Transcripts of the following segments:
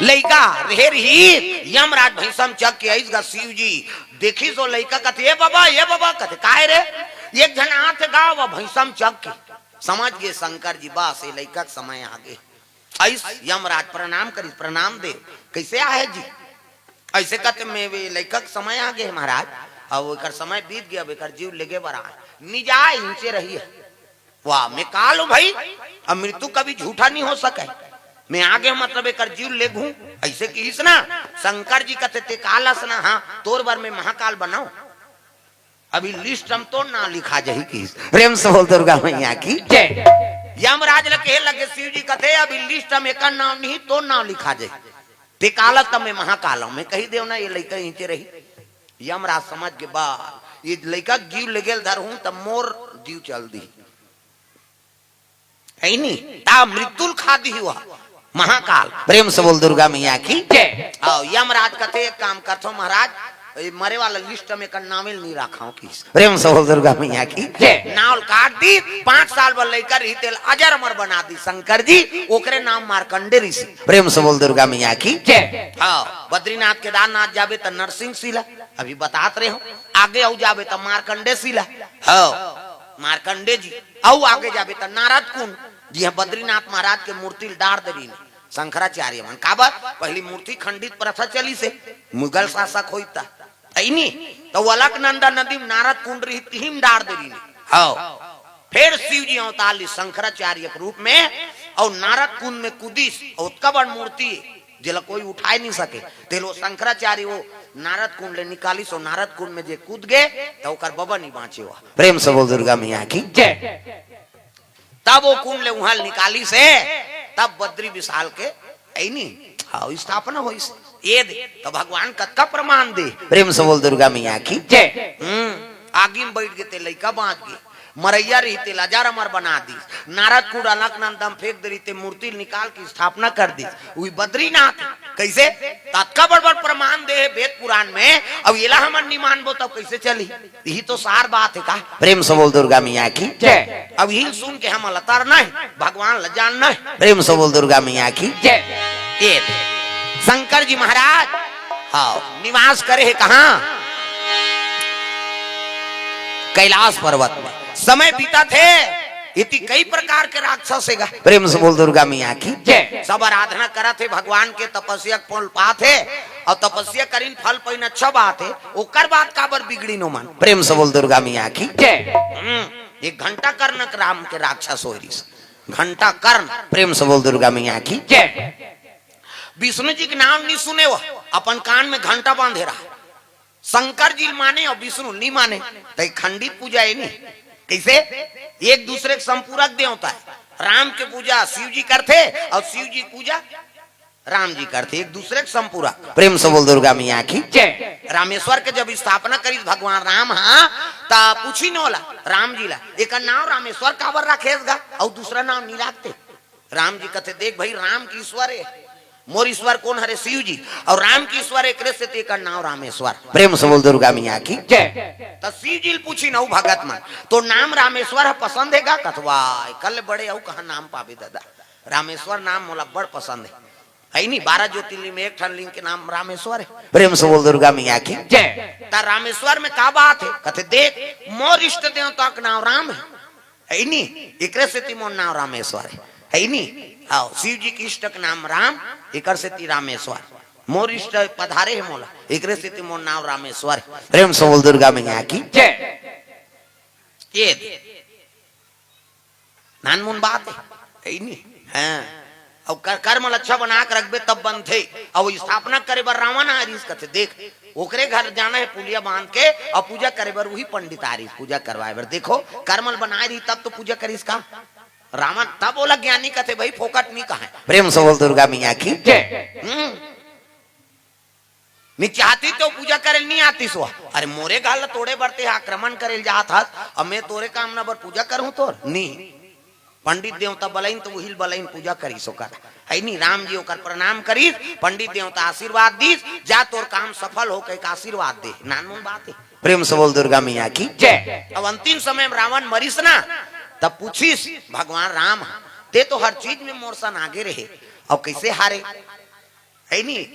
लइका रेर ही यमराज भैसम चक के आइस गा शिव जी देखी सो लइका कहते ये बाबा कहते काहे रे एक जन हाथ गाव भैसम चक के समझ गए शंकर जी बस ये लइका के समय आगे ऐस यमराज प्रणाम करी प्रणाम दे कैसे आए जी ऐसे कहते मैं लइका के समय आगे महाराज अब एक समय बीत गया अब जीव लेगे बरा निजाए इनसे रही है वाह मैं काल भाई अब मृत्यु कभी झूठा नहीं हो सके मैं आगे मतलब एक जीव ले घू ऐसे की ना शंकर जी कहते ते कालस ना हाँ तोर बार में महाकाल बनाओ अभी लिस्ट हम तो ना लिखा जाही की प्रेम से बोल दुर्गा मैया की जय यमराज लगे शिव जी कहते अभी लिस्ट हम एक नाम नहीं तो नाम लिखा जाए ते कालस तब मैं महाकाल में कही देव ना ये लड़का नीचे रही यमराज समझ के बाद ये लड़का जीव ले धर हूं तब मोर जीव चल दी है नहीं ता मृत्युल खादी हुआ महाकाल प्रेम से बोल दुर्गा मैया की जय यमराज कहते एक काम करथो महाराज मरे वाला लिस्ट में का नामिल नहीं रखा की प्रेम से बोल दुर्गा मैया की जय नाव काट दी 5 साल बाद लेकर ही अजर अमर बना दी शंकर जी ओकरे नाम मार्कंडे ऋषि प्रेम से बोल दुर्गा मैया की जय बद्रीनाथ केदारनाथ जाबे तो नरसिंह शिला अभी बतात रहे हो आगे आओ जाबे तो मार्कंडे शिला मार्कंडे जी आओ आगे जाबे तो नारद कुंड जी हाँ बद्रीनाथ महाराज के मूर्ति डार दरी शंकराचार्य मन काबर पहली मूर्ति खंडित प्रथा चली से मुगल शासक होता ऐनी तो अलकनंदा नदी में नारद कुंड रही तीन डार दरी फिर शिव जी अवतार ली शंकराचार्य के रूप में और नारद कुंड में कुदिस उत्कबड़ मूर्ति जिला कोई उठा नहीं सके तेलो शंकराचार्य वो नारद कुंड ले निकाली सो नारद कुंड में जे कूद गए तो ओकर बबा नहीं बाँचे हुआ प्रेम से बोल दुर्गा मैया की जय तब वो कुंड ले उहाल निकाली से तब बद्री विशाल के ऐनी स्थापना हो ये दे तो भगवान का प्रमाण दे प्रेम से बोल दुर्गा मैया की जय आगे में बैठ गए लइका बांध गए मरैया रही लाजार अमर बना दी नारद कुंड अलकनंदम फेंक दे रही मूर्ति निकाल की स्थापना कर दी वही बद्रीनाथ कैसे तत्का बड़ बड़ प्रमाण दे वेद पुराण में अब ये हमन नहीं मानबो तब कैसे चली यही तो सार बात है का प्रेम से बोल दुर्गा मैया की जय अब यही सुन के हम लतार नहीं भगवान ल जान नहीं प्रेम से बोल दुर्गा मैया की जय शंकर जी महाराज हाँ निवास करे है कहाँ कैलाश पर्वत में समय बीता थे इतनी कई प्रकार के राक्षस है प्रेम से बोल दुर्गा मैया की जय सब आराधना करा थे भगवान के तपस्या फल पाते और तपस्या करीन फल पैन अच्छा बात है ओकर बात काबर बिगड़ी नो मन प्रेम से बोल दुर्गा मैया की जय एक घंटा कर्ण राम के राक्षस हो घंटा कर्ण प्रेम से बोल दुर्गा मैया की जय विष्णु जी के नाम नहीं सुने वो अपन कान में घंटा बांधे रहा शंकर जी माने और विष्णु नहीं माने तो खंडित पूजा है नहीं कैसे एक दूसरे के संपूरक देवता है राम के पूजा शिव जी करते और शिव जी पूजा राम जी करते एक दूसरे के संपूरक प्रेम से बोल दुर्गा मैया की जय रामेश्वर के जब स्थापना करी भगवान राम हाँ ता पूछी न होला राम जी ला एक नाम रामेश्वर काबर रखेगा और दूसरा नाम नहीं रखते राम जी कहते देख भाई राम की ईश्वर है मोर ईश्वर कौन हरे शिव जी और राम की ईश्वर एक से तेकर नाम रामेश्वर प्रेम से बोल दुर्गा मैया की जय तो शिव जी पूछी न भगत मन तो नाम रामेश्वर पसंद है का कथवा कल बड़े आओ कहा नाम पावे दादा रामेश्वर नाम मोला बड़ पसंद है नहीं 12 ज्योतिर्लिंग में एक ठन लिंग के नाम रामेश्वर है प्रेम से बोल दुर्गा मैया की जय ता रामेश्वर में का बात है कहते देख मोर इष्ट देवता का नाम राम है नहीं एक से मोर नाम रामेश्वर है नहीं आओ शिव जी की इष्ट का नाम राम एक से रामेश्वर मोर इष्ट पधारे है मोला एक से मोर नाम रामेश्वर प्रेम से बोल दुर्गा मैया की जय ये नानमुन बात है नहीं हाँ अब कर्म अच्छा बना कर रखबे तब बंद थे अब स्थापना करे बर रावण आरिस कहते देख ओकरे घर जाना है पुलिया बांध के और पूजा करे बर वही पंडित आरिस पूजा करवाए बर देखो कर्मल बनाए रही तब तो पूजा करीस का रावण तब बोला ज्ञानी कहते भाई फोकट नहीं कहा प्रेम से बोल दुर्गा मैया की नहीं चाहती तो पूजा करे नहीं आती सो अरे मोरे गाल तोड़े बढ़ते आक्रमण करे जात अब मैं तोरे काम न बर पूजा करूं तोर नहीं पंडित देवता बलाइन तो वही बलाइन पूजा करी सो कर है नहीं राम जी होकर प्रणाम करी पंडित देवता आशीर्वाद दी जा तोर काम सफल हो के आशीर्वाद दे नानमुन बात है प्रेम से बोल दुर्गा मैया की जय अब अंतिम समय में रावण मरीस ना तब पूछीस भगवान राम ते तो हर चीज में मोर सन आगे रहे अब कैसे हारे है नहीं।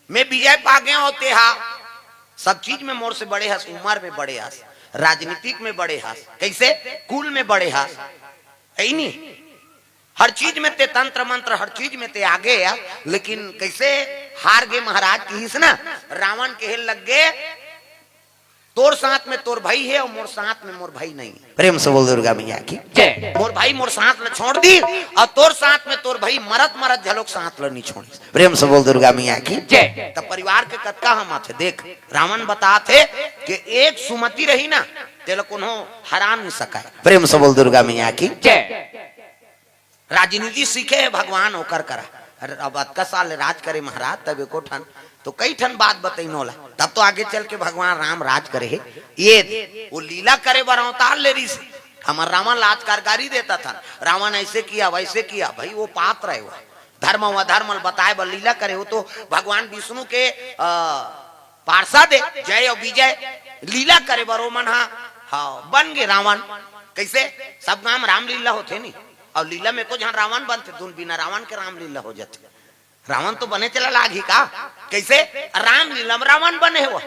मैं विजय पा गया होते हा, सब चीज में मोर से बड़े हस, उम्र में बड़े हस, राजनीतिक में बड़े हस, कैसे कुल में बड़े हस, है नहीं। हर चीज में ते तंत्र मंत्र, हर चीज में ते आगे है, लेकिन कैसे हार गए महाराज की हिस ना। रावण के लग गए तोर साथ में तोर भाई है और मोर साथ में मोर भाई नहीं। प्रेम से बोल दुर्गा मैया की जय। मोर भाई मोर साथ ल छोड़ दी और तोर साथ में तोर भाई मरत मरत झलोक साथ ल नहीं छोड़ी। प्रेम से बोल दुर्गा मैया की जय। तब परिवार के कतका हम थे देख, रावण बताते कि एक सुमति रही ना तेल कोनो हरा नहीं सका। प्रेम से बोल दुर्गा मैया की जय। राजनीति सीखे है भगवान होकर करा। अब अतका साल राज करे महाराज तब एको ठन तो कई ठन बात बताइनोला, तब तो आगे चल के भगवान राम राज करे है। ये वो लीला करे बर अवतार ले रही, हमार रावण लाज कारगारी देता था, रावण ऐसे किया वैसे किया, भाई वो पात्र है, वो धर्म व धर्म बताए बर लीला करे। हो तो भगवान विष्णु के पार्षद है, जय और विजय लीला करे बर वो मन हाँ बन गए रावण। कैसे सब नाम रामलीला होते नहीं, और लीला में को जहां रावण बनते दून बिना रावण के रामलीला हो जाते। रावण तो बने चला लागी का, कैसे रामलीला में रावण बने हुआ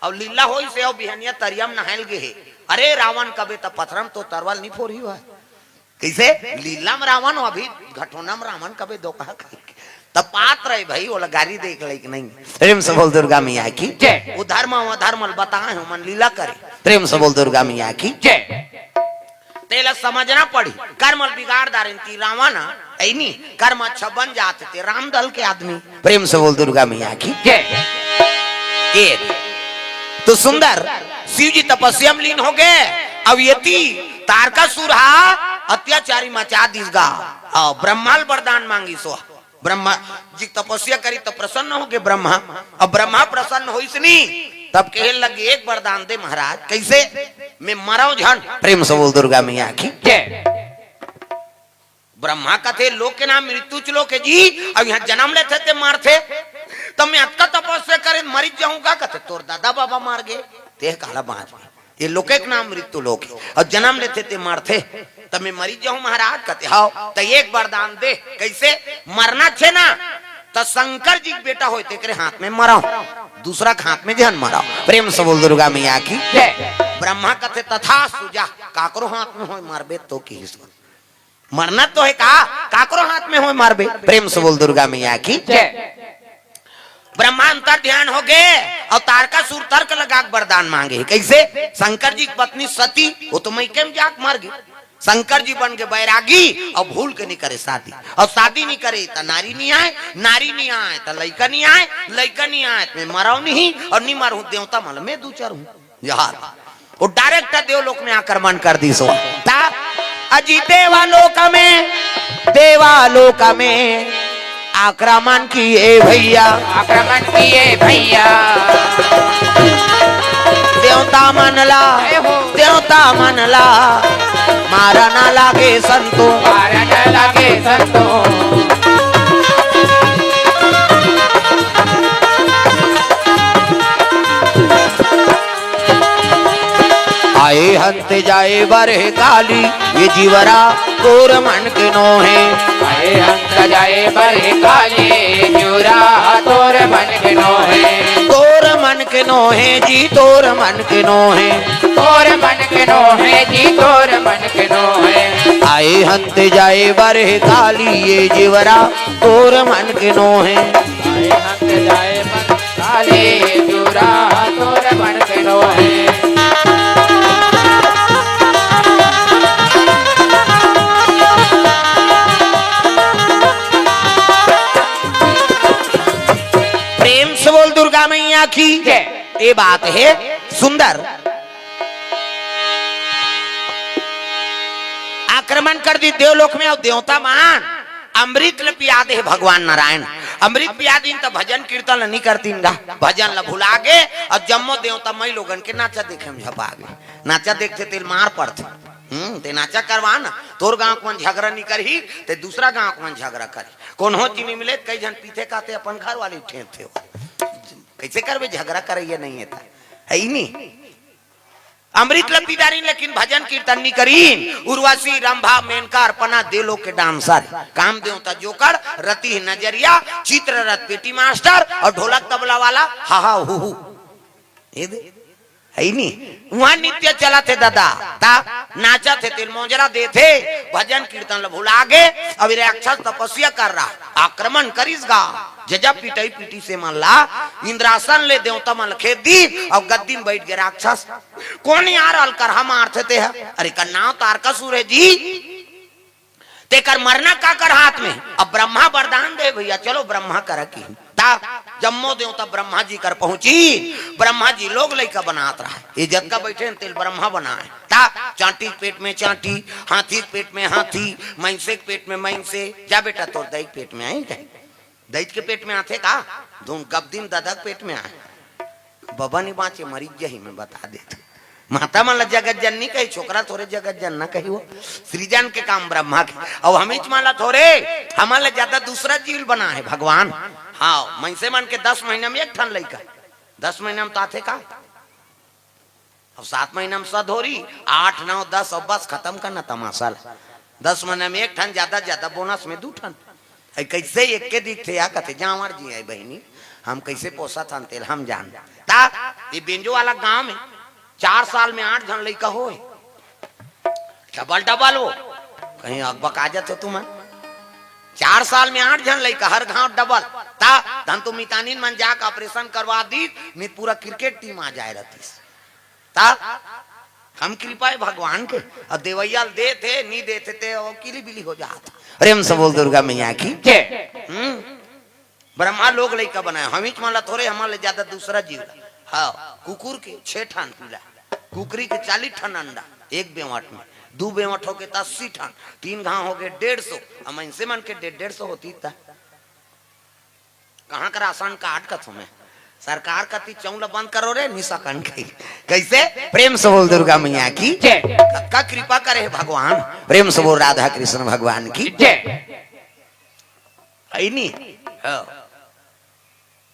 और लीला हो से और बिहनिया तरियम नहाल गे है। अरे रावण कबे तब पथरम तो तरवाल नहीं फोड़ी हुआ, कैसे लीला में रावण अभी घटोना में रावण कबे दो कहा तब पात्र है भाई, वो गाड़ी देख ले नहीं। प्रेम से बोल दुर्गा मैया की जय। वो धर्म बताए हो मन लीला करे। प्रेम से बोल दुर्गा मैया की जय। तेला समझना पड़ी कर्म बिगाड़ दारिन रावण ऐनी कर्म अच्छा बन जाते थे राम दल के आदमी। प्रेम से बोल दुर्गा मैया की जय। तो सुंदर शिव जी तपस्या में लीन हो गए। अब यति तारकासुर अत्याचारी मचा दिसगा और ब्रह्माल वरदान मांगी सो। ब्रह्मा जी तपस्या करी तो प्रसन्न हो गए ब्रह्मा। अब ब्रह्मा प्रसन्न हो इसनी तब कहे लगे एक वरदान दे महाराज, कैसे मैं मराऊ झन। प्रेम से बोल दुर्गा मैया की जय। ब्रह्मा कथे लोग के नाम मृत्यु चलो के जी, अब यहाँ जन्म लेते थे मारते तब मैं अतका तपस्या करे मरी जाऊंगा। कथे तोर दादा बाबा मार गए ते काला बाज ये लोग के नाम मृत्यु लोग और जन्म लेते थे मारते तब मैं मरी जाऊं महाराज। कहते हाउ तो एक वरदान दे, कैसे मरना छे ना तो शंकर जी बेटा होते करे हाथ में मराओ, दूसरा हाथ में जहन मराओ। प्रेम से बोल दुर्गा मैया की जय। ब्रह्मा कथे तथा सुजा काकरो हाथ में हो मारबे तो की मरना तो है का काकरो हाथ में हो मारबे। प्रेम से बोल दुर्गा मैया की जय। ब्रह्मा अंतर ध्यान हो गए और तारकासुर तर्क लगा वरदान मांगे। कैसे शंकर जी की पत्नी सती वो तो मैं केम जाक मर गई, शंकर जी बन के बैरागी और भूल के नहीं करे शादी, और शादी नहीं करे तो नारी नहीं आए, नारी नहीं आए तो लड़का नहीं आए, लड़का नहीं आए तो मैं मराऊ नहीं और नहीं मारू देवता माल मैं दो चार हूँ यार। वो डायरेक्ट देवलोक में आक्रमण कर दी सो अजी देवालोक में आक्रमण किए भैया, आक्रमण किए भैया। देवता मनला मारा ना लागे संतो, मारा ना लागे संतो। आए हंते जाए बरहे काली ये जीवरा तोर मन के नो है। आए हंत जाए बरहे काली जीवरा तोर मन के नो है। तोर मन के नो है जी, तोर मन के नो है, तोर मन के नो है जी, तोर मन के नो है। आए हंते जाए बरहे काली ये जीवरा तोर मन के नो है। आए हंत जाए मन काली जीवरा तोर मन के नो है। दुर्गा मैया की ये बात है सुंदर। आक्रमण कर दी देवलोक में और देवता मान अमृत पिया दे भगवान नारायण। अमृत पिया दिन तो भजन कीर्तन नहीं करती भजन ला भुला गे और जम्मो देवता मई लोगन के नाचा देखे में झपा गए। नाचा देखते तेल मार पड़ते ते नाचा करवा ना तोर गांव को झगड़ा नहीं करी ते दूसरा गांव को झगड़ा करी। कौन हो चीनी मिले कई जन पीते खाते अपन घर वाले ठेर थे कैसे करवे झगड़ा करे ये नहीं है ही नहीं। अमृत लपटी डारी लेकिन भजन कीर्तन नहीं करीन। उर्वशी रंभा मेनका अर्पणा देलो के डांसर, काम देवता जोकर, रति नजरिया, चित्र रथ पेटी मास्टर और ढोलक तबला वाला हा हा हु हु। है नहीं वहां नित्य चला थे दादा ता नाचा थे तिल मोजरा दे थे भजन कीर्तन भुला गे। अभी राक्षस तपस्या कर रहा आक्रमण करीसगा जजा पीटाई पीटी से मन ला इंद्रासन ले देवता मन खेत दी और गद्दी में बैठ गए राक्षस। कौन यार अलकर हम मारते थे अरे कन्नाव तारकासुर है जी तेकर मरना का कर हाथ में। अब ब्रह्मा वरदान दे भैया चलो ब्रह्मा कर की जम्मो देवता ब्रह्मा जी कर पहुंची। ब्रह्मा जी लोग लइका बनात रहा इज्जत का बैठे तिल ब्रह्मा बनाए ता चांटी के पेट में चांटी, हाथी के पेट में हाथी, मैंसे के पेट में मैंसे। जा बेटा तोर दैत पेट में आई गए दैत के पेट में आते का धूम गब्दीम दादा के पेट में आए बाबा नहीं बाँचे मरीज जही में बता देते माता माला जगत जननी कही छोकरा थोड़े जगत जन ना कही वो सृजन के काम ब्रह्मा के और हम माला थोड़े हमारे ज्यादा दूसरा जीव बना है भगवान। हाँ मनसे मन के 10 महीना में एक ठन लइका 10 महीना में ताथे का अब 7 महीना में सद हो रही 8 9 10 और बस खत्म करना तमाशा। 10 महीना में एक ठन ज्यादा बोनस में 2 ठन कैसे एक के दिख थे या कहते जावर जी है बहनी हम कैसे पोसा था तेल हम जान ता ये बेंजो वाला गांव में 4 साल में 8 जन लइका हो डबल डबल हो कहीं अकबक आ जाते तुम 4 साल में 8 जन लइका हर गांव डबल ता धन तो मितानीन मन जाकर ऑपरेशन करवा दी नहीं पूरा क्रिकेट टीम आ जाए रहती ता हम कृपा है भगवान के और देवैया दे थे नहीं देते थे और किली बिली हो जाता। प्रेम से बोल दुर्गा मैया की ब्रह्मा लोग लइका बनाए हम माला थोड़े हमारे ज्यादा दूसरा जीव। हाँ कुकुर के 6 ठन पीला कुकरी के 40 ठन अंडा एक बेवट में 2 बेवट हो के 80 ठन 3 घाव हो गए 150 हम इनसे मन के 150 होती था कहाँ का राशन कार्ड का तुम्हें सरकार का ती चौला बंद करो रे निशा कंठ कैसे। प्रेम से बोल दुर्गा मैया की का कृपा करे भगवान। प्रेम से बोल राधा कृष्ण भगवान की नहीं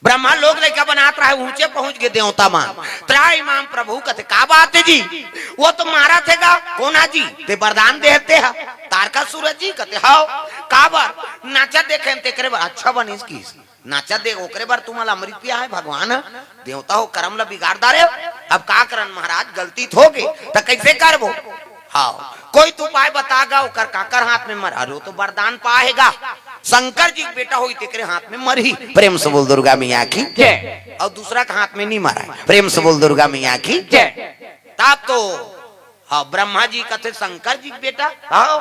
ब्रह्मा लोग लेकर बनात रहा ऊंचे पहुंच गए देवता मान त्राई माम प्रभु कहते का बात है जी वो तो मारा थेगा कोना जी ते वरदान देते हैं तारका सूरज जी कहते हाओ का बार नाचा देखे तेकरे बार अच्छा बनिस की नाचा दे ओकरे बार तुम्हारा अमृत पिया है भगवान देवता हो कर्म ला बिगाड़ रे अब का करन महाराज गलती हो गई तो कैसे करबो। हाँ कोई तो उपाय बतागा ओकर काकर हाथ में मर अरे तो वरदान पाएगा शंकर जी बेटा हुई तेरे हाथ में मरी। प्रेम से बोल दुर्गा मैया की और दूसरा का हाथ में नहीं मरा। प्रेम से बोल दुर्गा मैया की तब तो हाँ ब्रह्मा जी कहते शंकर जी बेटा हाँ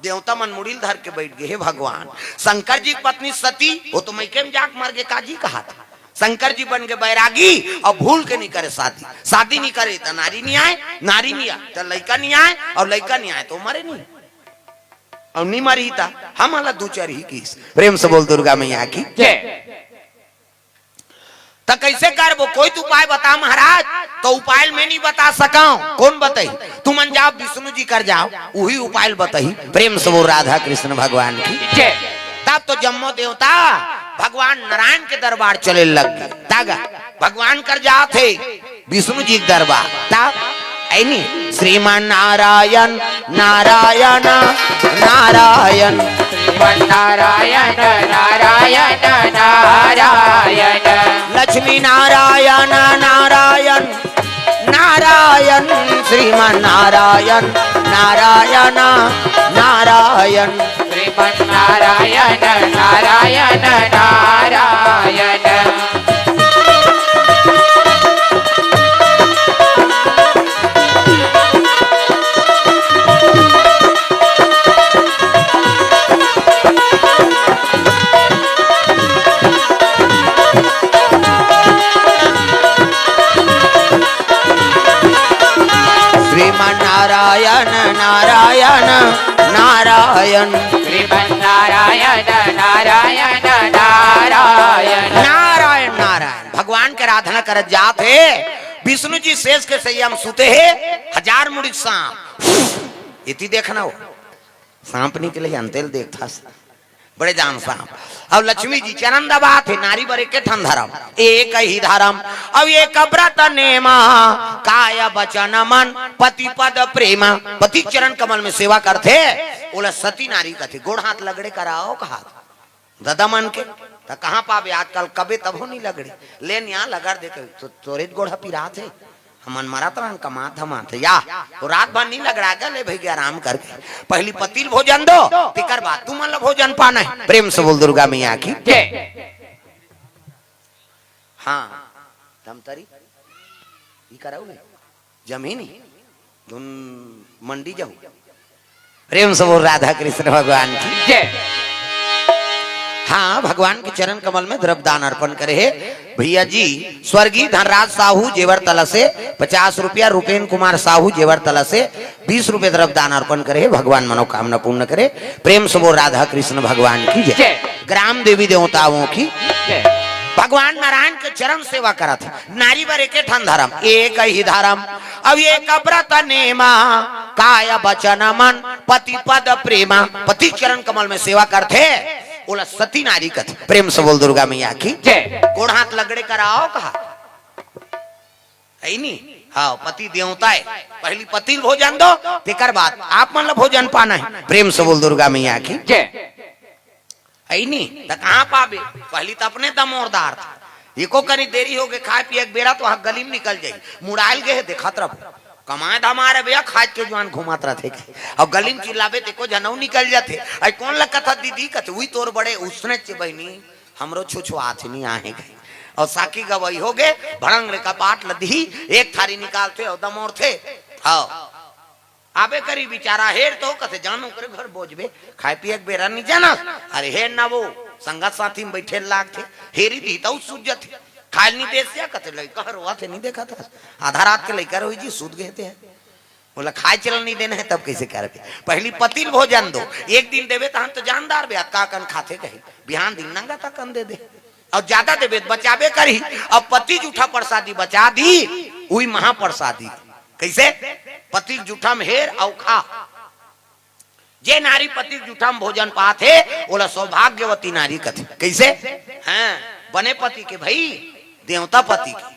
देवता मन मुड़िल धर के बैठ गए हे भगवान। शंकर जी की पत्नी सती वो तो मैके में जाक मर गए काजी कहा था शंकर जी बन गए बैरागी और भूल के नहीं करे शादी नहीं करे तो नारी नहीं आए नारी नहीं आए तो लड़का नहीं आए और लड़का नहीं आए तो मरे नहीं और नहीं मरी था हम अलग 2-4 ही की। प्रेम से बोल दुर्गा मैया की तो कैसे कर वो कोई तो उपाय बता महाराज तो उपाय में नहीं बता सका कौन बताई तुम जाओ विष्णु जी कर जाओ वही उपाय बताई। प्रेम से बोल राधा कृष्ण भगवान की तब तो जम्मो देवता भगवान नारायण के दरबार चले लग गए तागा भगवान कर जाते विष्णु जी के दरबार तब ऐनी श्रीमान नारायण नारायण नारायण श्रीमन नारायण नारायण नारायण लक्ष्मी नारायण नारायण नारायण श्रीमान नारायण नारायण नारायण श्रीमन नारायण नारायण नारायण नारायण नारायण नारायण श्रीमन नारायण नारायण नारायण नारायण नारायण भगवान के आराधना कर जाते विष्णु जी शेष के सैया में सुते है 1000 मुड़ी सांप इति देखना हो सांप निकले अंतेल देखता बड़े जान साहब। अब लक्ष्मी जी चरण दबा थे नारी बरे के ठन धर्म एक ही धर्म। अब ये कब्रत नेमा काय बचन मन पति पद प्रेमा। पति चरण कमल में सेवा करते बोला सती नारी कथे गोड़ हाथ लगड़े कराओ कहा दादा मन के तो कहाँ पावे आजकल कबे तब नहीं लगड़े लेन यहाँ लगा दे तो तोरे गोड़ा पिरा थे हमन मरा तरह कमात हम या तो रात भर नहीं लगड़ा गया ले भैया आराम करके पहली पतिल भोजन दो तिकर बात तू मन भोजन पाना है। प्रेम से बोल दुर्गा मैया की हाँ धमतरी कराओगे जमीनी तुम मंडी जाओ। प्रेम से बोल राधा कृष्ण भगवान की जय। हाँ भगवान के चरण कमल में द्रव्यदान अर्पण करे है भैया जी। स्वर्गीय धनराज साहू जेवर तला से 50 रुपया, रुपेन कुमार साहू जेवर तला से 20 रुपये द्रव्यदान अर्पण करे। भगवान मनोकामना पूर्ण करे। प्रेम से वो राधा कृष्ण भगवान की जय। ग्राम देवी देवताओं की भगवान नारायण के चरण सेवा करा था नारी बर के ठन धर्म एक ही धर्म। अब ये कब्रत नेमा काय बचन मन पति पद प्रेमा। पति चरण कमल में सेवा करते बोला सती नारी कथ। प्रेम से बोल दुर्गा मैया की जय। गोड़ हाथ लगड़े कराओ कहा है नहीं। हाँ पति देवता है पहली पति भोजन दो तेकर बाद आप मन भोजन पाना है। प्रेम से बोल दुर्गा मैया की जय है नहीं तो कहाँ पावे पहली तो अपने दमोरदार था एको करी देरी हो गए खाए पिए बेरा तो वहां गली में निकल जाये मुड़ाइल गए देखत रहो कमाए हमारे भैया खाद के जवान घुमात रहते और गली में चिल्लावे देखो जनऊ निकल जाते अरे कौन लगता था दीदी कथे वही तोर बड़े उसने बहनी हमरो छुछुआत नहीं आहे गए और साकी गवई हो गए भड़ंग रे कपाट लदी एक थारी निकालते और दमोर थे हाँ आबे करी बेचारा हेर तो कथे जानो करे घर बोझबे खाए पिए बेरा नहीं जाना अरे हेर ना वो संगत साथी में बैठे लाग थे हेरी दी तो सूझ थे खाल नहीं दे सिया कथे लड़का हरवा थे नहीं देखा था आधा रात के लड़का रोई जी सूद गए थे बोला खाए चल नहीं देना है तब कैसे कर पहली पतिल भोजन दो एक दिन देवे तो हम तो जानदार बे का कन खाते कही बिहान दिन नंगा था कन दे दे और ज्यादा देवे बचावे करी अब पति जूठा प्रसादी बचा दी वही महाप्रसादी कैसे पति जूठा में हेर और खा जे नारी पति जूठा में भोजन पाते बोला सौभाग्यवती नारी कथे कैसे हैं बने पति के भाई देवता पति की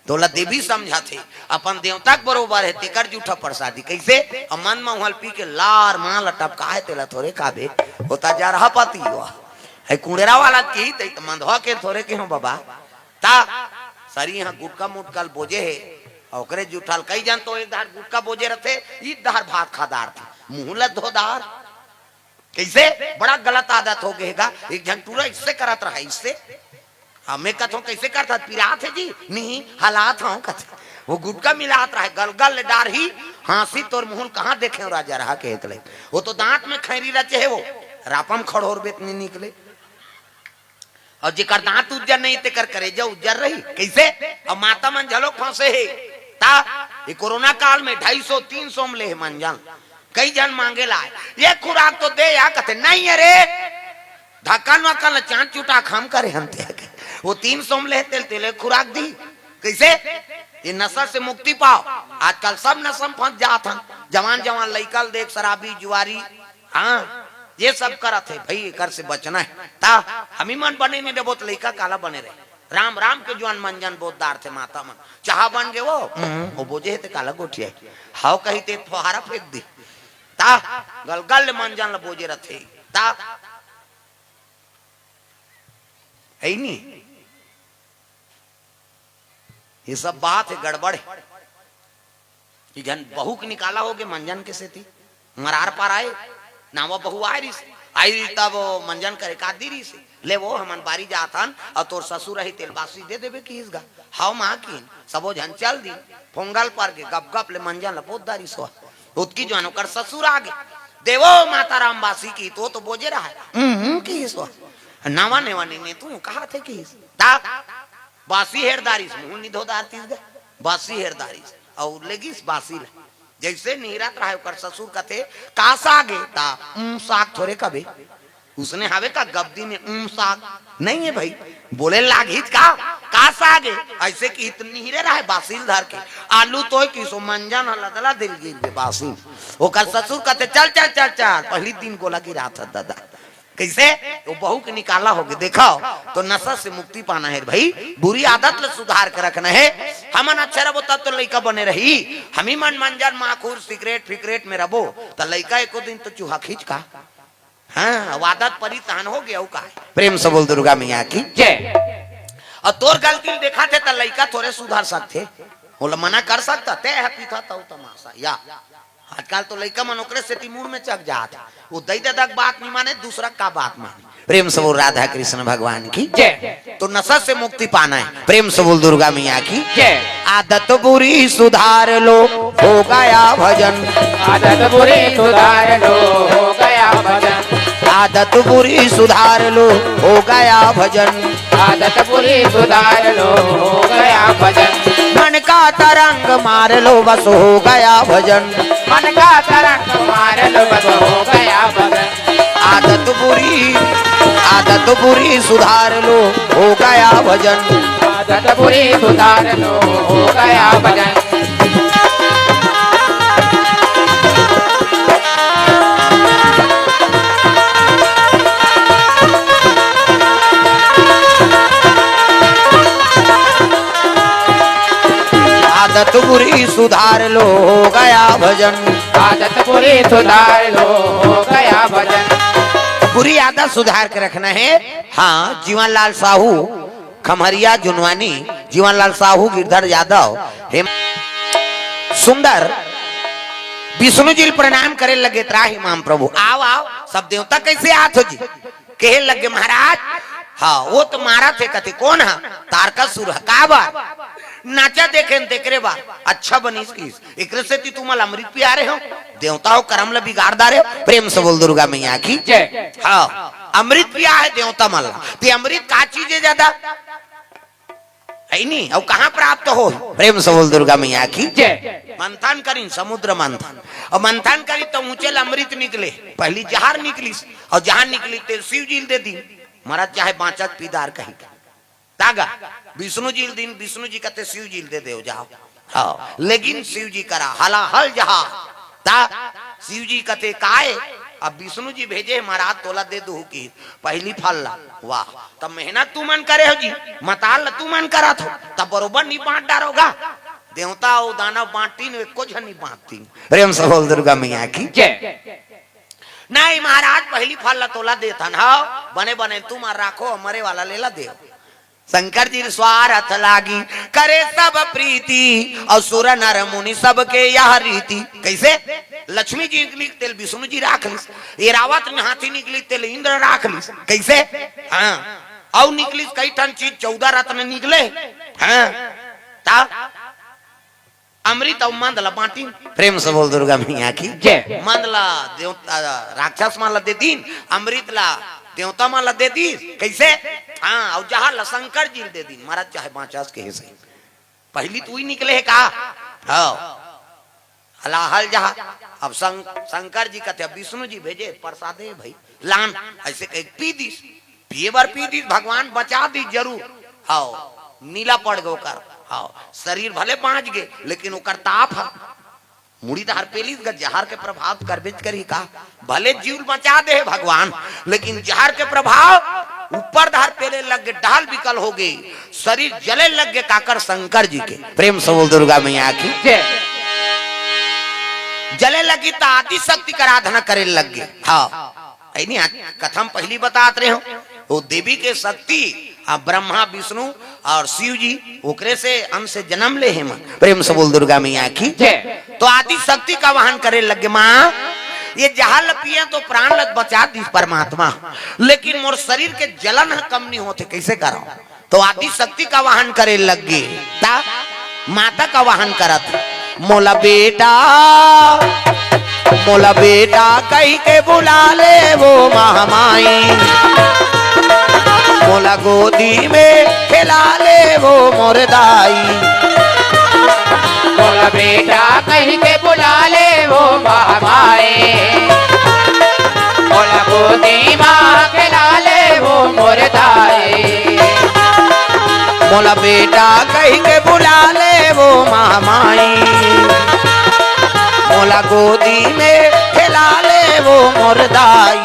तोला देवी समझा थे अपन देवता के बरोबर है तेकर जूठा प्रसादी कैसे और मन में उहल पी के लार मां लटपका है तेला थोड़े काबे होता जा रहा पति हुआ है कुंडेरा वाला की ते मंधवा के थोड़े के हो बाबा ता सरी यहाँ गुटका मुटकल बोझे है और ओकरे जूठाल कई जन तो एक धार गुटका बोझे रहते ई धार भात खादार था मुंह धोदार कैसे बड़ा गलत आदत हो गएगा एक जन पूरा इससे करत रहा इससे हमें कथो कैसे करता पिरात है जी नहीं हालात हूँ कथे वो गुटका मिलात रहा गलगल डार ही हाँसी तोर मुंह कहाँ देखे राजा रहा के एकले वो तो दांत में खैरी रचे है वो रापम खड़ोर बेत नहीं निकले और जेकर दांत उज्जर नहीं तेकर करेजा उज्जर रही कैसे और माता मन झलोक फंसे है ता ये कोरोना काल में 250-300 में ले मंजन कई जन मांगे ला ये खुराक तो दे या कहते नहीं अरे धक्कन वक्कन चांद चुटा खम करे हम वो 300 में ले तेले खुराक दी कैसे ये नशा से मुक्ति पाओ आजकल सब नशा में फंस जात हन जवान जवान लइकल देख शराबी जुआरी हाँ ये सब करत है भाई कर से बचना है ता हम ही मन बने नहीं देबो तो लइका काला बने रहे राम राम के जवान मंजन बोधदार थे माता मन चाह बन गए वो बोझे थे काला गोठिया हाउ कही ते फुहारा फेंक दी ता गलगल मंजन बोझे रथे ता है नहीं ये सब बात है गड़बड़ है कि जन बहू के निकाला हो गए मंजन के से थी मरार पार आए ना वो बहू आई रही तब मंजन करे का दी रही से ले वो हमन बारी जाथन और तोर ससुर रही तेलबासी दे देबे की इसगा हाउ मां की सबो जन चल दी फोंगल पर के गप गप ले मंजन लपोदारी सो उतकी जवान कर ससुर आ गए देवो माता राम बासी की तो बोझे रहा है की सो नावा नेवा ने तू कहा थे की ता बासी हेरदारी मुंह नहीं धोदार तीस बासी हेरदारी और लेगिस बासी जैसे नीरत रहा कर ससुर कथे कासा गे ता साग थोड़े कबे उसने हवे का गब्दी में साग नहीं है भाई बोले लागित का सागे ऐसे कि इतनी ही रहा है बासिल धर के आलू तो की सो मंजन लदला दिल गिर के बासिल वो कर ससुर कहते चल चल चल चल पहली दिन गोला गिरा था दादा कैसे? वो बहू के निकाला होगे देखो तो नशा से मुक्ति पाना है भाई, बुरी आदत ले सुधार कर रखना है। हमन अच्छा रहो तब तो लड़का बने रही, हम ही मन मंजर माखूर सिगरेट फिकरेट में रहो तो लड़का एको दिन तो चूहा खींच का। हाँ आदत परितान हो गया का। प्रेम से बोल दुर्गा मैया की जय। और तोर गलती देखा थे तो लड़का थोड़े सुधार सकते, बोला मना कर सकता ते है पीता तो तमाशा या आजकल तो लड़का मन ओकरे से मुड़ में चक जाता, वो दई दक बात नहीं माने दूसरा का बात माने। प्रेम से बोल राधा कृष्ण भगवान की जय। तो नशा से मुक्ति पाना है, प्रेम से बोल दुर्गा मैया की जय। आदत बुरी सुधार लो हो गया भजन, आदत बुरी सुधार लो हो गया भजन, आदत बुरी सुधार लो हो गया भजन, आदत बुरी सुधार लो हो गया भजन, मन का तरंग मार लो बस हो गया भजन, मन का तरंग मार लो बस हो गया भजन, आदत बुरी सुधार लो हो गया भजन, आदत बुरी सुधार लो हो गया भजन, आदत बुरी सुधार लो हो गया भजन, आदत बुरी सुधार लो हो गया भजन। बुरी आदत सुधार के रखना है। हाँ जीवनलाल साहू खमहरिया जुनवानी, जीवनलाल साहू गिरधर यादव हेम सुंदर विष्णु जी प्रणाम करे लगे त्राही माम प्रभु आओ आओ सब देवता कैसे आत हो जी कहे लगे महाराज। हाँ वो तो मारा थे कथे कौन है तारकासुर का बार नाचा देखे देख बा अच्छा बनीस की एक से तुम्हारा अमृत पिया रहे हो देवता हो कर्म ल बिगाड़ रहे हो। प्रेम से बोल दुर्गा मैया की जय। हाँ अमृत पिया है देवता मल्ला ते अमृत का चीज है ज्यादा है नहीं और कहाँ प्राप्त हो। प्रेम से बोल दुर्गा मैया की जय। मंथन करी समुद्र मंथन और मंथन करी तो ऊंचे अमृत निकले, पहली जहार निकली और जहार निकली तेल शिव जी दे दी महाराज चाहे बाँचत पीदार कही तागा विष्णु जी दिन विष्णु जी कहते शिव जी दे दे जाओ। हाँ लेकिन शिव जी करा हला हल जहा ता शिव जी कहते काए अब विष्णु जी भेजे महाराज तोला दे दू की पहली फल ला वाह तब मेहनत तू मन करे हो जी मताल तू मन करा थो तब बरोबर नहीं बांट डारोगा देवता और दानव बांटी कुछ नहीं बांटती। प्रेम से बोल दुर्गा मैया की जय। नहीं महाराज पहली फल ला तोला देता ना बने बने तुम राखो मरे वाला लेला दे। शंकर जी स्वार्थ लागी करे सब प्रीति और सुर नर मुनि सबके यह रीति। कैसे लक्ष्मी जी निकली तेल विष्णु जी राख ली, एरावत में हाथी निकली तेल इंद्र राख ली। कैसे हाँ और निकली कई टन चीज 14 रत्न निकले। हाँ ता अमृत और मंदला बांटी। प्रेम से बोल दुर्गा मैया की जय। मंदला देवता राक्षस माला दे दीन अमृत ला देवता माला दे दी। कैसे हाँ और जहां ला शंकर जी दे दी महाराज चाहे 50 के हिस्से पहली तू ही निकले है कहा। हाँ हलाहल जहा अब शंकर जी कहते विष्णु जी भेजे प्रसादे भाई लान ऐसे पी दी पिए बार पी दी भगवान बचा दी जरूर। हाँ नीला पड़ गो कर हाँ शरीर भले बाँच गए लेकिन ओकर ताप है मुड़ी धार पेली जहर के प्रभाव कर बेच कर ही का भले जीव बचा दे भगवान लेकिन जहर के प्रभाव ऊपर धार पेले लग गए ढाल विकल हो गई शरीर जले लग गए काकर शंकर जी के। प्रेम से बोल दुर्गा मैया की जले लगी तो आदि शक्ति का आराधना करे लग गए। हाँ नहीं कथम पहली बतात रहे हो वो देवी के शक्ति ब्रह्मा विष्णु और शिव जी ओकरे से अंश से जन्म ले हैं। प्रेम से बोल दुर्गा मैया की तो आदि शक्ति का वाहन करे लगे माँ ये जहां पिए तो प्राण लग बचा दी परमात्मा लेकिन मोर शरीर के जलन कम नहीं होते कैसे करो तो आदि शक्ति का वाहन करे लगे माता का वाहन करत मोला बेटा कही के बुला ले वो महामाई मोला गोदी में खिला ले वो मोरदाई मोला बेटा कहीं के बुला ले वो महामाई मोला गोदी माँ खिला ले वो मोरदाई मोला बेटा कही के बुला ले वो महामाई मोला गोदी में खिला ले वो मोरदाई।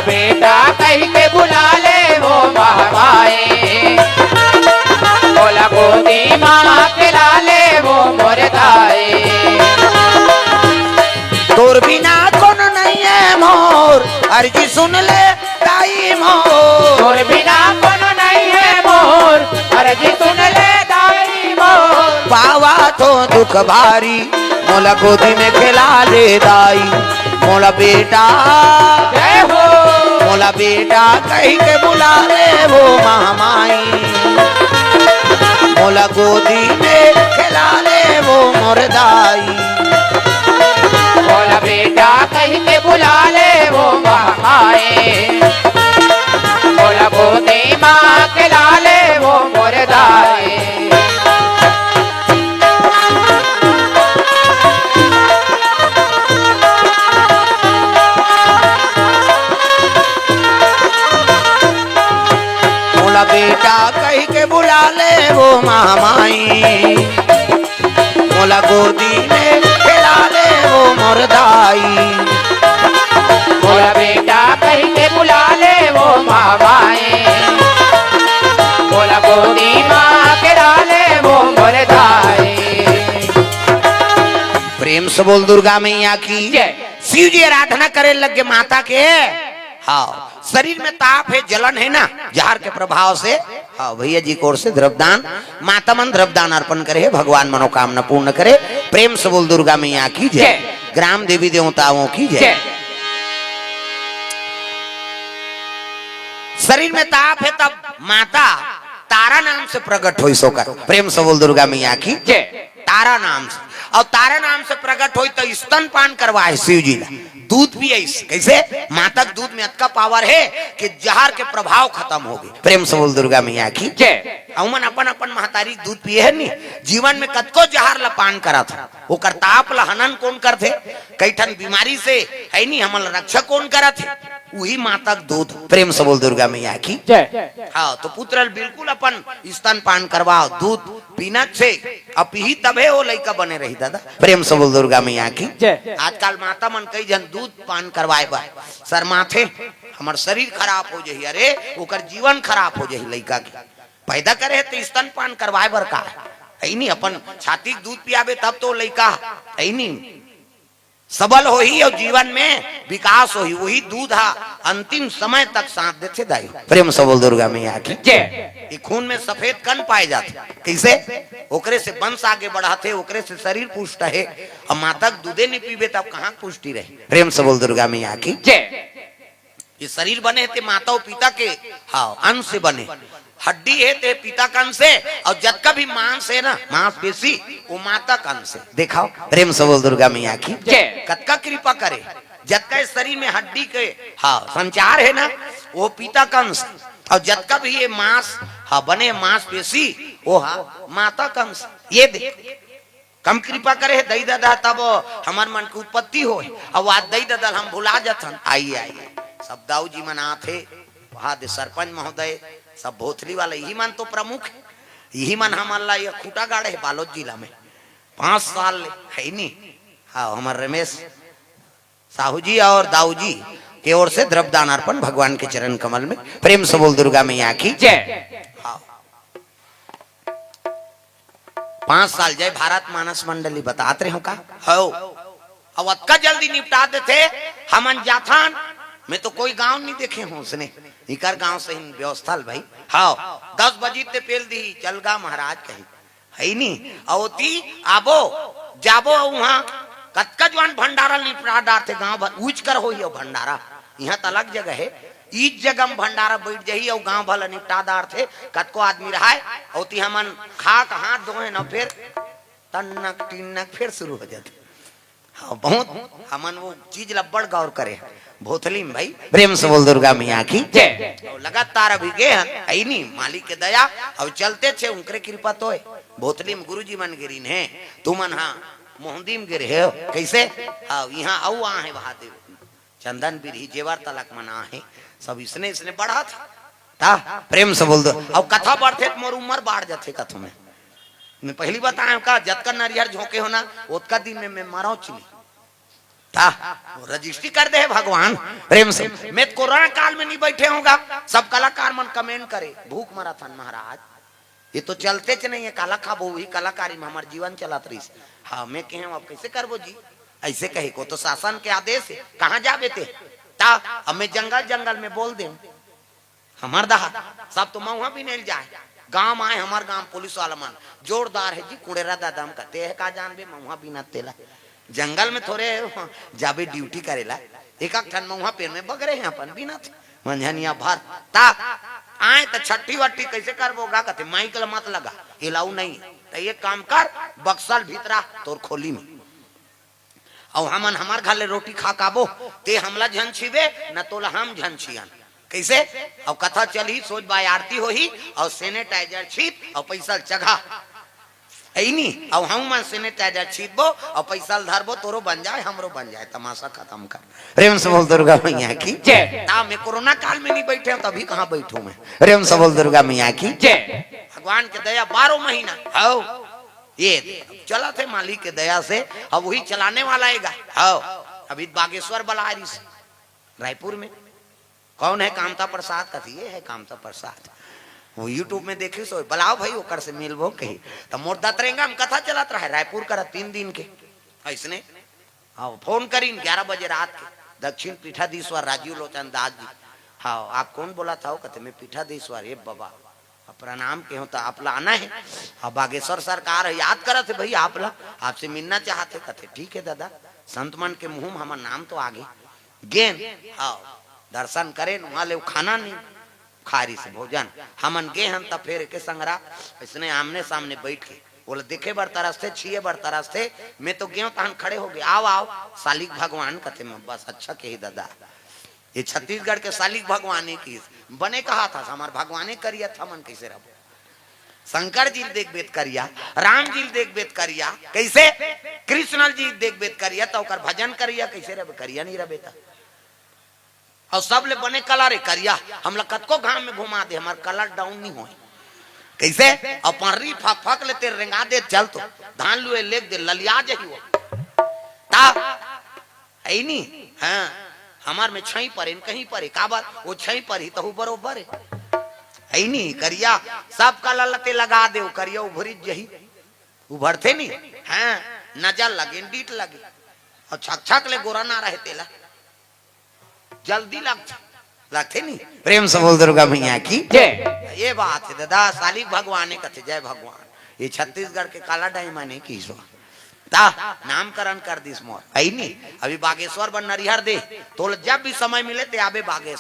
बेटा कहीं के बुला ले वो महामाए, बोला गोदी माँ खिला ले वो मोर दाए। तोर बिना कौन नहीं है मोर, अर्जी सुन ले दाई मोर। तोर बिना कौन नहीं है मोर, अर्जी सुन ले दाई मोर। पावा तो दुख भारी, मोला गोदी में खिला ले दाई। मोला बेटा जय हो, मोला बेटा कहीं के बुला ले वो महामाई। मोला गोदी में खिला ले वो मोर दाई। बोला बेटा कहीं के बुला ले वो महामाए, बोला गोदी माँ खिला ले वो मोर दाए। मोला बेटा कहीं के बुला ले वो महामाई। मोला गोदी में खिला ले वो मोर दाई। बोला बेटा कहीं के बुला ले वो महामाए, बोला गोदी माँ खिला ले वो मोर दाए। प्रेम से बोल दुर्गा मैया की जय। शिव जी आराधना करे लगे माता के। हाँ, शरीर में ताप है, जलन है ना, जहर के प्रभाव से। हाँ भैया जी की ओर से द्रव्यदान, माता मन द्रव्यदान अर्पण करे, भगवान मनोकामना पूर्ण करे। प्रेम से बोल दुर्गा मैया की जय। ग्राम देवी देवताओं की जय। शरीर में ताप है तब माता तारा नाम से प्रकट हुई सोकर। प्रेम से बोल दुर्गा मैया की जय। तारा नाम से, और तारा नाम से प्रकट हुई तो स्तनपान करवाए शिव जी ला। दूध पिए, कैसे? माता के दूध में इतना पावर है कि जहर के प्रभाव खत्म हो गए। प्रेम से बोल दुर्गा मैया की जय। अमन अपन अपन महतारी दूध पिए है नी, जीवन में कतको जहर ला पान करा था, वो करताप ला हनन कौन करथे, कई ठन बीमारी से है नी हमल रक्षा कौन करा थे, वही माता के दूध। प्रेम से बोल दुर्गा मैया की जय। हाँ, तो पुत्र बिल्कुल अपन स्तनपान करवाओ, दूध पीना से अब ही तबे वो लड़का बने रही दादा। प्रेम से बोल दुर्गा मैया की जय। आजकल माता मन कई जन दूध पान करवाए बा, सर माथे हमार शरीर खराब हो जाही, अरे ओकर जीवन खराब हो जाही। लड़का के पैदा करे तो स्तनपान करवाए बर का है नहीं, अपन छाती के दूध पियाबे तब तो लड़का है नहीं सबल हो ही और जीवन में विकास हो ही। वही दूध हा अंतिम समय तक साथ देते दाई। प्रेम से बोल दुर्गा मैया की जय। ये खून में सफेद कण पाए जाते, कैसे? ओकरे से वंश आगे बढ़ाते, ओकरे से शरीर पुष्ट है। और माता के दूधे नहीं पीबे तब कहाँ पुष्टि रहे। प्रेम से बोल दुर्गा मैया की जय। ये शरीर बने थे माता और पिता के हाँ अंश से बने, हड्डी है ते पिता का अंश है, और जब का भी मांस है ना, मांसपेशी, वो माता का अंश है। दिखाओ प्रेम से बोल दुर्गा मैया की जय। कतका कृपा करे, जब का इस शरीर में हड्डी के हाँ संचार है ना, वो पिता का अंश, और जब का भी ये मांस हाँ बने मांसपेशी, वो हाँ माता का अंश। ये देख कम कृपा करे दई दादा तब हमार मन की उत्पत्ति हो, और आज दई दादा हम भुला जाथन। आइए आइए सब दाऊ जी मन आथे, वहां दे सरपंच महोदय सब भोथली वाले, यही मन तो प्रमुख है, यही मन हमारा ये खूटा गाड़े है बालोद जिला में 5 साल है नहीं। हाँ हमारे रमेश साहू जी और दाऊ जी की ओर से द्रव्यदान अर्पण भगवान के चरण कमल में। प्रेम से बोल दुर्गा मैया की जय। हाँ 5 साल जय भारत मानस मंडली बताते रहे हो का हो, अब अक्का जल्दी निपटा देते हमन जाथान में तो कोई गांव नहीं देखे हो उसने इकर गांव से व्यवस्था भाई। हाँ 10 बजे ते पेल दी चलगा महाराज कहीं है नहीं, अवती आबो जाबो वहां कतका जवान भंडारा निपटा डारते गांव भर उच कर हो भंडारा, यहाँ तो अलग जगह है, इस जगह में भंडारा बैठ जाही और गांव भला निपटा दार थे। कतको आदमी रहा अवती हमन खा हाथ धोए न फिर तन्नक टिन्नक फिर शुरू हो जाते। हाँ बहुत हमन वो चीज लब्बड़ गौर करे भोथली में भाई। प्रेम से बोल दुर्गा मैया की जय। लगातार अभी गए हैं नहीं मालिक के दया अब चलते थे उनके कृपा तो है। भोथली में गुरुजी मन गिरी है तुमन हाँ मोहंदी में गिरे हो कैसे हाँ यहाँ आओ आ है महादेव चंदन बिरही जेवर तलक मना है सब इसने बढ़ा था। प्रेम से बोल दो अब कथा बढ़ते मोर उम्र बाढ़ जाते कथों में। मैं पहली बताया का जतका नरियर झोंके हो ना उतका दिन में मैं मरो चिली ता वो रजिस्ट्री कर दे भगवान प्रेम से। मैं कोरोना काल में नहीं बैठे होगा, सब कलाकार मन कमेंट करे भूख मरा था महाराज, ये तो चलते च नहीं है, काला खाबो वही कलाकारी में हमारे जीवन चलत रही। हाँ मैं कहे अब कैसे करबो जी, ऐसे कहे को तो शासन के आदेश है, कहाँ जा बेटे ता अब मैं जंगल जंगल में बोल दे हमार दहा सब तो मऊहा भी नहीं जाए। गांव आए हमार गांव पुलिस वाला मन जोरदार है जी, कुड़ेरा दादा हम कहते है का जानबे मऊहा बिना तेला जंगल में थोड़े जाबे ड्यूटी करेला, एक ठन मऊहा पेड़ में बगरे हैं अपन बिना मंझनिया भर ता आए तो छठी वट्टी कैसे करबोगा, कहते माइक मत लगा हिलाऊ नहीं, तो ये काम कर बक्सल भीतरा तोर खोली में और हमन हमार घर ले रोटी खा काबो ते हमला झन छिबे न तोला हम झन छियन कैसे। और कथा चली सोच बाय आरती होही और सैनिटाइजर छीप और पैसा चघा ऐनी और हम मन सैनिटाइजर छीपबो और पैसा धरबो, तोरो बन जाए हमरो बन जाए, तमाशा खत्म कर। प्रेम से बोल दुर्गा मैया की जय। ता मैं कोरोना काल में नहीं बैठे हूं तभी कहां बैठूं मैं। प्रेम से बोल दुर्गा मैया की जय। भगवान के दया 12 महीना आओ ये चला थे मालिक के दया से, अब वही चलाने वाला है आओ। अभी बागेश्वर बलारी से रायपुर में कौन है कामता प्रसाद, कथी ये है कामता प्रसाद, वो यूट्यूब में देखे सो बुलाओ भाई ओकर से मिलबो कही तो मोर दतरेंगा में कथा चलत रहा रायपुर कर 3 दिन के ऐसने। हाँ फोन करी 11 बजे रात के दक्षिण पीठाधीश्वर राजीव लोचन दास जी। हाँ आप कौन बोला था, कहते मैं पीठाधीश्वर ये बाबा प्रणाम के होता आप ला आना है। अब बागेश्वर सरकार याद करा थे भाई आप ला आपसे मिलना चाहते, कहते ठीक है दादा संत मन के मुंह में हमारा नाम तो आगे गेन। हाँ दर्शन करें वहां ले खाना नहीं खारी से भोजन हमन गे हम तब फिर के संगरा इसने आमने सामने बैठ के बोले देखे बर तरस थे छिए बर तरस थे, मैं तो गेहूं तहन खड़े हो गए आओ आओ सालिक भगवान कहते मैं बस अच्छा कही दादा ये छत्तीसगढ़ के सालिक भगवान की बने कहा था हमार भगवाने करिया था मन कैसे रहो, शंकर जी देख बेत करिया, राम जी देख बेत करिया कैसे, कृष्ण जी देख बेत करिया तो भजन करिया कैसे रहे करिया नहीं रहे बेटा। और सब ले बने कलर है करिया हम लोग कतको घाम में घुमा दे हमार कलर डाउन नहीं हो कैसे। और पर्री फक फक ले तेरे रेंगा दे चल तो धान लुए लेक दे ललिया जही वो ता है नहीं। हाँ हमार में छई पर कहीं पर का बात वो छई पर ही तो बरोबर है नहीं करिया सब कलर लते लगा दे करिया उभरी जही उभरते नहीं। हाँ नजर लगे डीट लगे और छक छक ले गोरा ना रहे तेला जल्दी लगते नहीं। प्रेम से बोल दुर्गा मैया की जय। ये बात है दादा सालिक भगवान ने कहते जय भगवान, ये छत्तीसगढ़ के काला डायमा ने की ता नामकरण कर दिस मोर है नहीं। अभी बागेश्वर बन नरिहर दे तो जब भी समय मिले ते आबे बागेश्वर।